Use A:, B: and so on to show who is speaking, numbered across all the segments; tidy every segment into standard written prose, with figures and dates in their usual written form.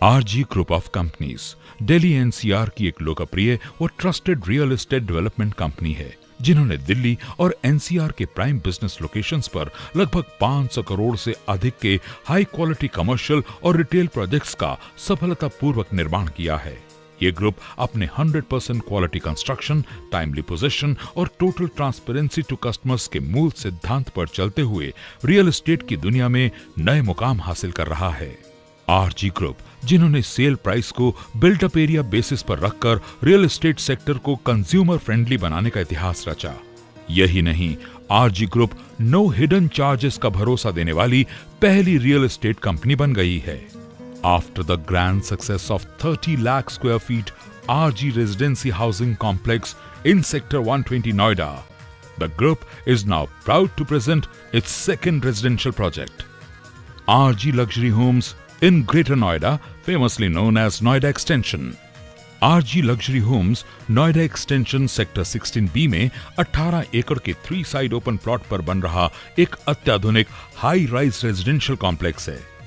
A: RG group of companies Delhi NCR की एक लोकप्रिय और trusted real estate development company है, जिन्होंने दिल्ली और एनसीआर के प्राइम बिजनेस लोकेशंस पर लगभग 500 करोड़ से अधिक के हाई क्वालिटी कमर्शियल और रिटेल प्रोजेक्ट्स का सफलतापूर्वक निर्माण किया है। ये ग्रुप अपने 100% क्वालिटी कंस्ट्रक्शन, टाइमली पोजीशन और टोटल ट्रांसपेरेंसी टू कस्टमर्स के मूल सिद्धांत पर चलते हुए रियल एस्टेट की दुनिया में नए मुकाम हासिल कर रहा है। आरजी ग्रुप, जिन्होंने सेल प्राइस को बिल्ट-अप एरिया बेसिस पर रखकर रियल एस्टेट सेक्टर को कंज्यूमर फ्रेंडली बनाने का इतिहास रचा। यही नहीं, RG group no hidden charges का भरोसा देने वाली पहली रियल एस्टेट कंपनी बन गई है। After the grand success of 30 lakh square feet RG Residency Housing Complex in Sector 120 Noida, the group is now proud to present its second residential project, RG Luxury Homes in Greater Noida, famously known as Noida Extension. RG Luxury Homes Noida extension sector 16B में 18 एकड़ के 3 side open plot पर बन रहा एक अत्याधुनिक high rise residential complex है।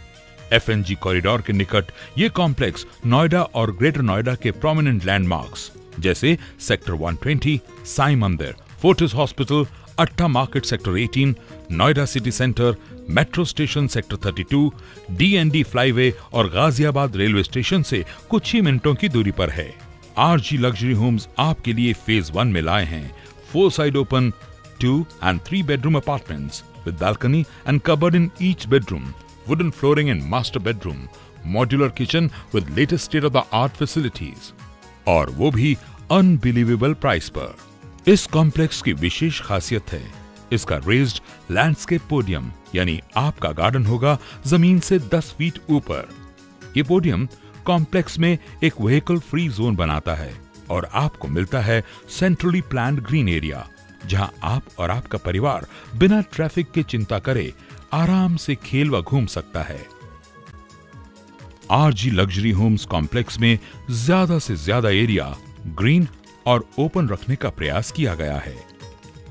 A: FNG corridor के निकट ये कॉम्प्लेक्स नोएडा और ग्रेटर नोएडा के प्रोमिनेंट लैंडमार्क्स जैसे sector 120, Sai Mandir, Fortis hospital, Atta market sector 18, Noida city centre, metro station sector 32, DND flyway और गाजियाबाद रेलवे स्टेशन से कुछ ही मिनटों की दूरी पर है। आरजी लग्जरी होम्स आपके लिए फेज 1 में लाए हैं 4 side open 2 and 3 bedroom apartments with balcony and cupboard in each bedroom, wooden flooring in master bedroom, modular kitchen with latest state-of-the-art facilities, और वो भी अनबिलीवेबल प्राइस पर। इस कॉम्प्लेक्स की विशेष खासियत है इसका रेज्ड लैंडस्केप पोडियम, यानी आपका गार्डन होगा जमीन से 10 फीट ऊपर। ये पोडियम कॉम्प्लेक्स में एक व्हीकल फ्री जोन बनाता है और आपको मिलता है सेंट्रली प्लान्ड ग्रीन एरिया, जहां आप और आपका परिवार बिना ट्रैफिक की चिंता करे आराम से खेल व घूम सकता है। आरजी लग्जरी होम्स कॉम्प्लेक्स में ज्यादा से ज्यादा एरिया ग्रीन और ओपन रखने का प्रयास किया गया है।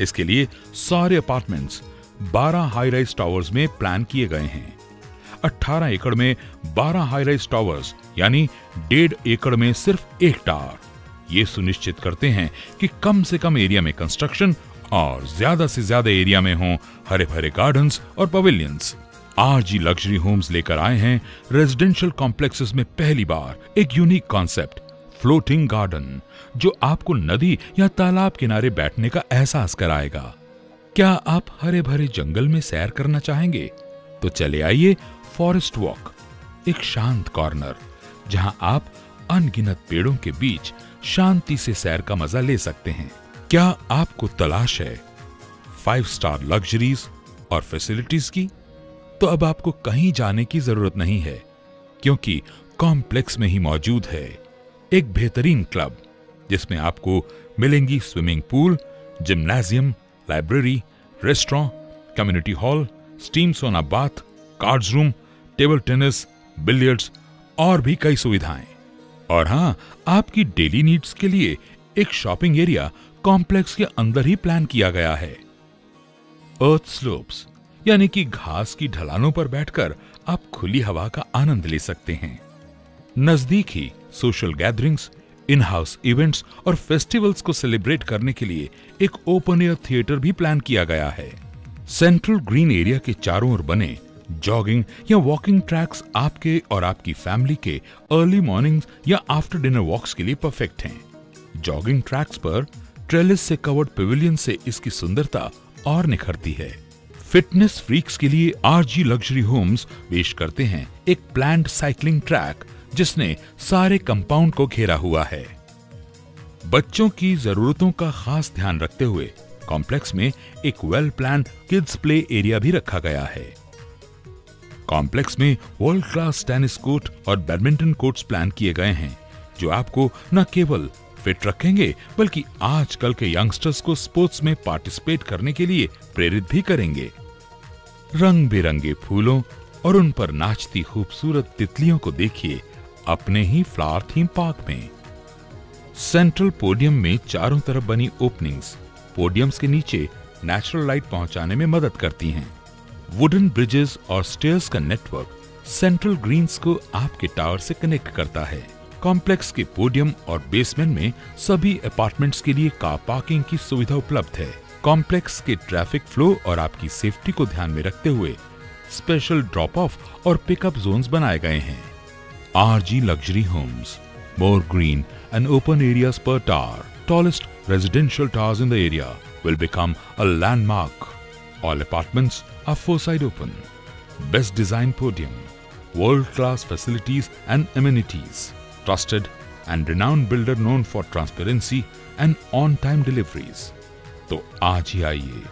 A: इसके लिए सारे अपार्टमेंट्स 12 हाई राइज टावर्स में प्लान किए गए हैं। 18 एकड़ में 12 हाई राइज टावर्स, यानी 1.5 एकड़ में सिर्फ एक टावर। ये सुनिश्चित करते हैं कि कम से कम एरिया में कंस्ट्रक्शन और ज्यादा से ज्यादा एरिया में हों हरे भरे गार्डन्स और पवेलियंस। आरजी लग्जरी होम्स लेकर आए हैं रेजिडेंशियल कॉम्प्लेक्सेस में पहली बार एक यूनिक कॉन्सेप्ट, फ्लोटिंग गार्डन, जो आपको नदी या तालाब किनारे बैठने का एहसास कराएगा। क्या आप हरे भरे जंगल में सैर करना चाहेंगे? तो चले आइए फॉरेस्ट वॉक, एक शांत कॉर्नर जहां आप अनगिनत पेड़ों के बीच शांति से सैर का मजा ले सकते हैं। क्या आपको तलाश है 5 स्टार लग्जरीज और फैसिलिटीज की? तो अब आपको कहीं जाने की जरूरत नहीं है, क्योंकि कॉम्प्लेक्स में ही मौजूद है एक बेहतरीन क्लब, जिसमें आपको मिलेंगी swimming pool, gymnasium, library, restaurant, community hall, steam sauna bath, cards room, table tennis, billiards और भी कई सुविधाएं। और हाँ, आपकी डेली नीड्स के लिए एक शॉपिंग एरिया कॉम्प्लेक्स के अंदर ही प्लान किया गया है। अर्थ स्लोप्स, यानी कि घास की ढलानों पर बैठकर आप खुली हवा का आनंद ले सकते हैं। नजदीक ही social gatherings, in house events और फेस्टिवल्स को सेलिब्रेट करने के लिए एक ओपन एयर थिएटर भी प्लान किया गया है। सेंट्रल ग्रीन एरिया के चारों ओर बने जॉगिंग या वॉकिंग ट्रैक्स आपके और आपकी फैमिली के अर्ली मॉर्निंग्स या आफ्टर डिनर वॉक्स के लिए परफेक्ट हैं। जॉगिंग ट्रैक्स पर ट्रेलिस से कवर्ड पेविलियन से इसकी सुंदरता और निखरती है। फिटनेस फ्रीक्स के लिए आरजी लग्जरी होम्स पेश करते हैं एक प्लान्ड साइकिलिंग ट्रैक, जिसने सारे कंपाउंड को घेरा हुआ है। बच्चों की जरूरतों का खास ध्यान रखते हुए कॉम्प्लेक्स में एक well planned kids play area भी रखा गया है। कॉम्प्लेक्स में वर्ल्ड क्लास टेनिस कोर्ट और बैडमिंटन कोर्ट्स प्लान किए गए हैं, जो आपको न केवल फिट रखेंगे बल्कि आजकल के यंगस्टर्स को स्पोर्ट्स में पार्टिसिपेट करने के लिए प्रेरित भी करेंगे। रंग बिरंगे फूलों और उन पर नाचती खूबसूरत तितलियों को देखिए अपने ही फ्लावर थीम पार्क में। सेंट्रल पोडियम में चारों तरफ बनी ओपनिंग्स पोडियम्स के नीचे नेचुरल लाइट पहुंचाने में मदद करती हैं। वुडन ब्रिजेस और स्टेयर्स का नेटवर्क सेंट्रल ग्रीन्स को आपके टावर से कनेक्ट करता है। कॉम्प्लेक्स के पोडियम और बेसमेंट में सभी अपार्टमेंट्स के लिए कार पार्किंग की सुविधा उपलब्ध है। कॉम्प्लेक्स के ट्रैफिक फ्लो और आपकी सेफ्टी को ध्यान में रखते हुए स्पेशल ड्रॉप ऑफ और पिकअप जोन्स बनाए गए हैं। RG Luxury Homes, more green and open areas per tower. Tallest residential towers in the area will become a landmark. All apartments are four-side open. Best design podium, world-class facilities and amenities. Trusted and renowned builder known for transparency and on-time deliveries. तो आज ही आइए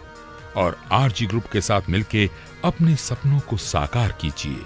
A: और RG group के साथ मिलके अपने सपनों को साकार कीजिए।